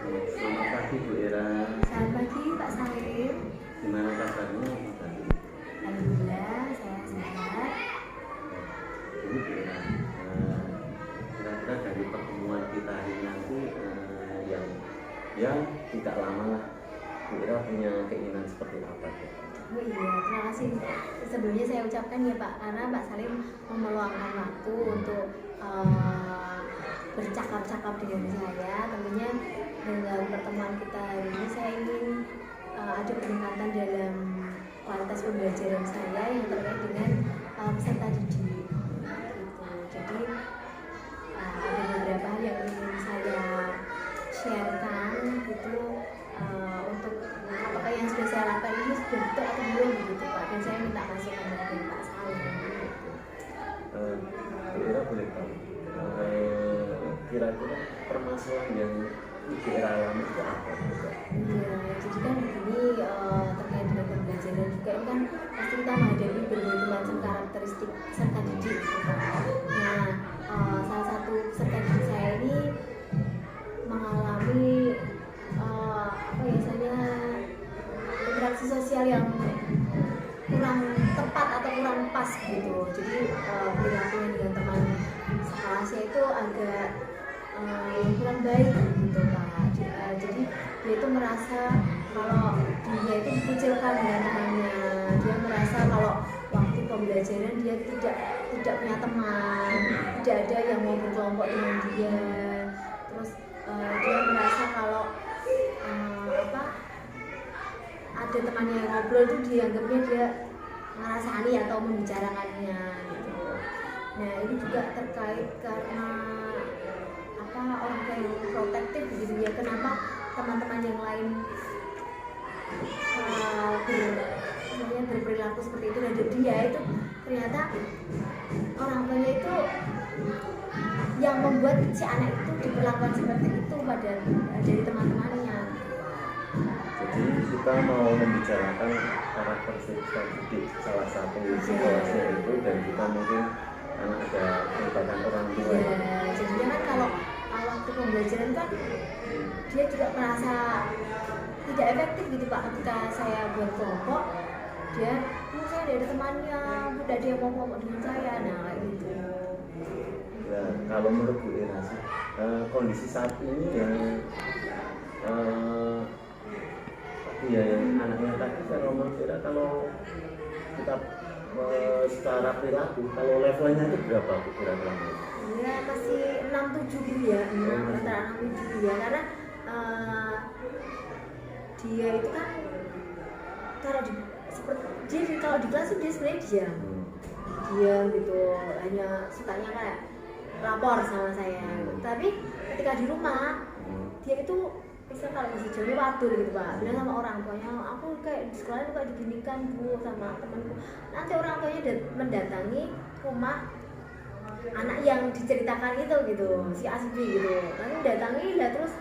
Selamat pagi Bu Ira. Selamat pagi Pak Salim. Gimana kabarnya tadi? Alhamdulillah saya sehat. Ini Bu Ira, kira-kira dari pertemuan kita hari nanti yang tidak lama lah, Bu Ira punya keinginan seperti apa? Oh iya, terima kasih. Sebelumnya saya ucapkan ya Pak, karena Pak Salim meluangkan waktu untuk bercakap-cakap dengan saya. Tentunya dengan pertemuan kita hari ini saya ingin ada peningkatan dalam kualitas pembelajaran saya yang terkait dengan peserta didik. Gitu. Jadi ada beberapa hal yang ingin saya sharekan gitu untuk apakah yang sudah saya lakukan ini sudah betul atau belum gitu Pak, dan saya minta masukan dari Pak Salim gitu. Bu Ira boleh tahu kira-kira permasalahan yang Bu Ira alami itu apa? Iya, jadi kan begini terkait dengan pembelajaran juga ini kan pasti kita menghadapi berbagai macam karakteristik peserta didik gitu Pak. Nah, salah satu peserta didik saya ini mengalami interaksi sosial yang kurang tepat atau kurang pas gitu. Jadi perilakunya dengan teman sekelasnya itu agak kurang baik gitu Pak. Jadi dia itu merasa kalau dia itu dikucilkan dengan temannya. Dia merasa kalau waktu pembelajaran dia tidak punya teman, tidak ada yang mau berkelompok dengan dia. Terus dia merasa kalau ada temannya yang ngobrol itu dianggapnya dia ngerasani atau membicarakannya gitu. Nah ini juga terkait karena orang tua yang protektif gitu ya. Kenapa teman-teman yang lain berperilaku seperti itu, dan dia itu ternyata orang tuanya itu yang membuat si anak itu diperlakukan seperti itu pada dari teman-temannya. Jadi kita mau membicarakan karakteristik didik salah satu situasinya itu, dan kita mungkin karena ada perbuatan orang tua. Ya, jadinya kan kalau waktu pembelajaran kan dia juga merasa tidak efektif gitu Pak. Ketika saya buat kelompok, dia saya tidak ada temannya, tidak ada yang mau ngomong dengan saya, nah kayak gitu. Nah, kalau menurut Bu Ira sih, kondisi saat ini yang anaknya tadi kalau menurut Ira, kalau kita secara perilaku, kalau levelnya itu berapa Bu kira-kira? Ya masih 6-7 gitu ya, antara 6-7 gitu ya, karena dia itu kan kalau di kelas itu dia sebenarnya diam gitu, hanya sukanya kayak lapor sama saya. Tapi ketika di rumah dia itu bisa kalau masih jauh waduh gitu Pak, bilang sama orang tuanya, aku kayak di sekolah itu kayak diginikan Bu sama temanku. Nanti orang tuanya mendatangi rumah anak yang diceritakan itu gitu, si Asbi gitu, nanti datangi lah terus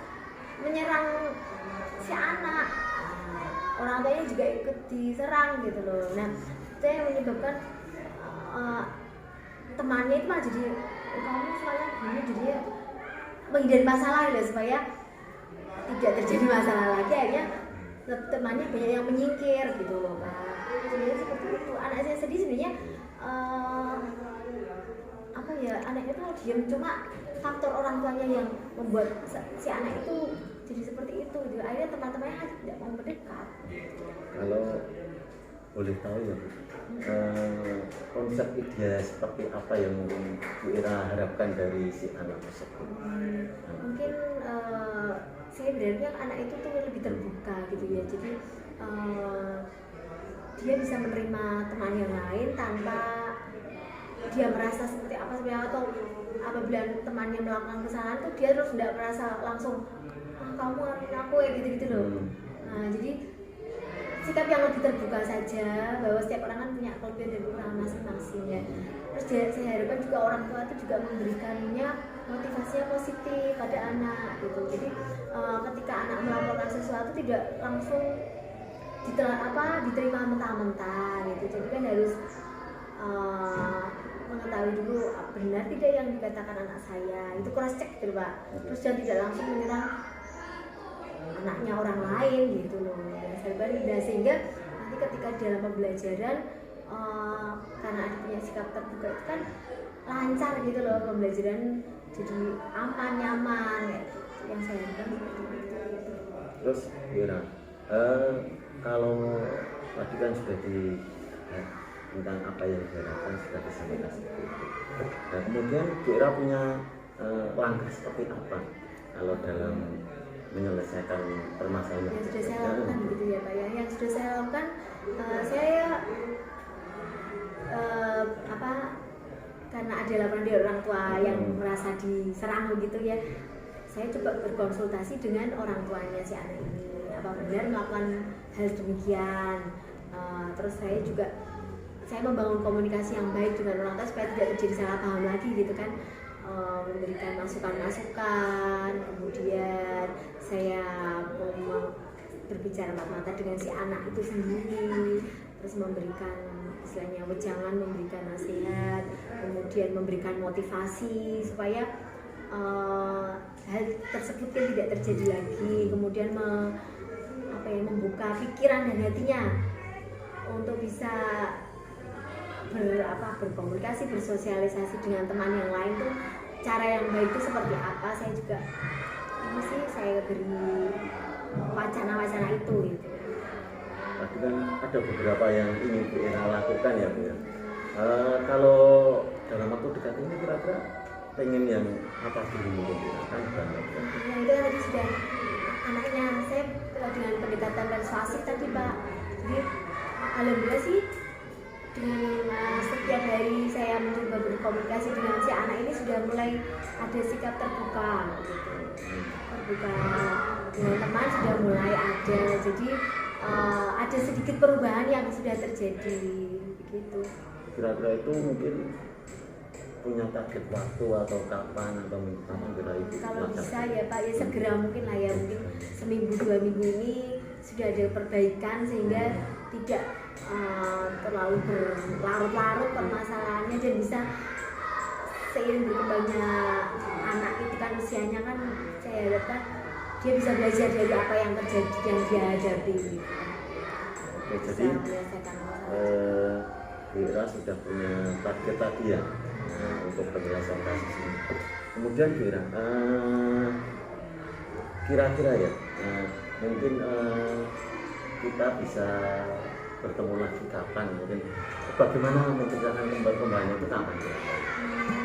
menyerang si anak. Orang tuanya juga ikut diserang gitu loh. Nah itu yang menyebabkan temannya itu malah jadi kamu sukanya gini, jadi menghindari masalah gitu supaya tidak terjadi masalah lagi. Akhirnya temannya banyak yang menyingkir gitu loh Pak. Sebenarnya seperti itu. Anak saya sendiri sebenarnya anaknya tuh diam, cuma faktor orang tuanya yang membuat si anak itu jadi seperti itu gitu. Akhirnya teman-temannya tidak mau mendekat. Kalau boleh tahu ya Bu, konsep ideal seperti apa yang mungkin Bu Ira harapkan dari si anak tersebut? Mungkin saya berharapnya anak itu tuh lebih terbuka gitu ya. Jadi dia bisa menerima teman yang lain tanpa dia merasa seperti apa sebenarnya, atau apabila temannya melakukan kesalahan tuh dia terus tidak merasa langsung kamu ngapain aku ya gitu-gitu loh. Nah jadi sikap yang lebih terbuka saja, bahwa setiap orang kan punya kelebihan dan kekurangan masing-masing ya. Terus saya harapkan juga orang tua itu juga memberikannya motivasi yang positif pada anak gitu. Jadi ketika anak melakukan sesuatu tidak langsung diterima mentah-mentah gitu. Jadi kan harus mengetahui dulu benar tidak yang dikatakan anak saya, itu cross check gitu Pak. Terus jangan tidak langsung menyerang anaknya orang lain gitu loh yang saya balik. Sehingga nanti ketika dalam pembelajaran karena ada punya sikap terbuka itu kan lancar gitu loh pembelajaran, jadi aman nyaman ya. Yang saya harapkan seperti itu. Terus Wira, kalau tadi kan sudah tentang apa yang diharapkan sudah disampaikan seperti itu. Nah kemudian Wira punya langkah seperti apa kalau dalam menyelesaikan permasalahan yang sudah saya lakukan gitu ya Pak ya. Yang sudah saya lakukan, saya karena ada laporan dari orang tua yang merasa diserang gitu ya, saya coba berkonsultasi dengan orang tuanya si anak ini, apa benar melakukan hal demikian. Terus saya membangun komunikasi yang baik dengan orang tua supaya tidak terjadi salah paham lagi gitu kan. Memberikan masukan-masukan, kemudian saya berbicara mata-mata dengan si anak itu sendiri, terus memberikan istilahnya wejangan, memberikan nasihat, kemudian memberikan motivasi supaya hal tersebut kan tidak terjadi lagi, kemudian membuka pikiran dan hatinya untuk bisa berkomunikasi, bersosialisasi dengan teman yang lain tuh cara yang baik itu seperti apa. Saya juga ini sih saya beri wacana-wacana itu gitu. Tapi kan ada beberapa yang ingin Wira lakukan ya Bu ya. Kalau dalam waktu dekat ini kira-kira pengen yang apa dulu mungkin kan banyak ya. Nah itu kan tadi sudah anaknya saya dengan pendekatan persuasif tadi Pak. Jadi alhamdulillah sih dengan setiap hari saya mencoba berkomunikasi dengan si anak ini sudah mulai ada sikap terbuka gitu. Terbuka dengan teman sudah mulai ada, jadi ada sedikit perubahan yang sudah terjadi begitu. Kira-kira itu mungkin punya target waktu atau kapan atau kapan kira itu? Kalau bisa ya Pak ya segera mungkin lah ya, mungkin seminggu 2 minggu ini sudah ada perbaikan sehingga tidak terlalu berlarut-larut permasalahannya dan bisa seiring berkembangnya anak itu kan usianya kan saya harapkan dia bisa belajar dari apa yang terjadi yang dia hadapi gitu. Oke, jadi Wira sudah punya target tadi ya untuk penyelesaian kasus ini. Kemudian Wira, kira-kira ya mungkin kita bisa bertemu lagi kapan, mungkin bagaimana menceritakan kembali itu kapan ya?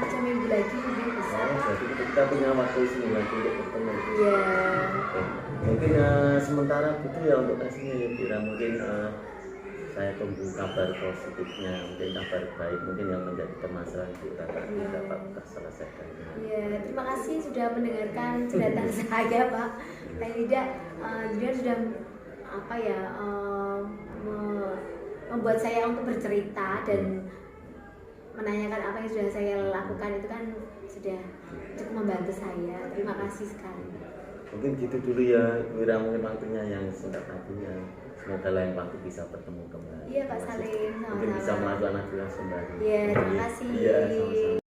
Seminggu lagi mungkin bisa. Jadi kita punya waktu seminggu lagi untuk bertemu. Iya. Mungkin sementara itu ya untuk kasihnya ya Wira, mungkin saya tunggu kabar positifnya, mungkin kabar baik, mungkin yang menjadi permasalahan kita dapat terselesaikan. Iya, terima kasih sudah mendengarkan cerita saya Pak. Paling tidak dia sudah membuat saya untuk bercerita dan menanyakan apa yang sudah saya lakukan itu kan sudah cukup membantu saya. Terima kasih sekali. Mungkin gitu dulu ya Wira, mungkin waktunya yang singkat tadi ya. Semoga lain waktu bisa bertemu kembali. Iya Pak Salim, mungkin bisa melakukan aktivitas kembali. Iya, terima kasih. Iya, sama-sama.